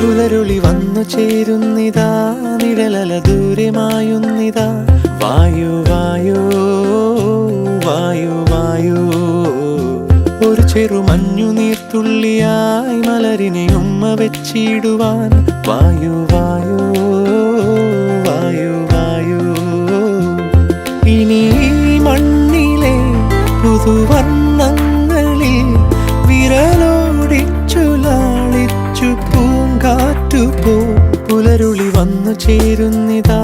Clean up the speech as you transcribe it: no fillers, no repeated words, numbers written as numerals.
പുലരുളി വന്നു ചേരുന്നിതാ, നിഴലല ദൂരെ മായുന്നിതാ. വായു വായു വായു വായു, ഒരു ചെറു മഞ്ഞു നീർത്തുള്ളിയായി മലരിനെ ഉമ്മ വെച്ചിടുവാൻ. വായു വായു വായു വായു, ഇനി മണ്ണിലെ പുതുവർണ്ണങ്ങളിൽ വിരലോടിച്ചു ലാളിച്ചു പൂങ്കാറ്റുപോ. പുലരുളി വന്നു ചേരുന്നിതാ,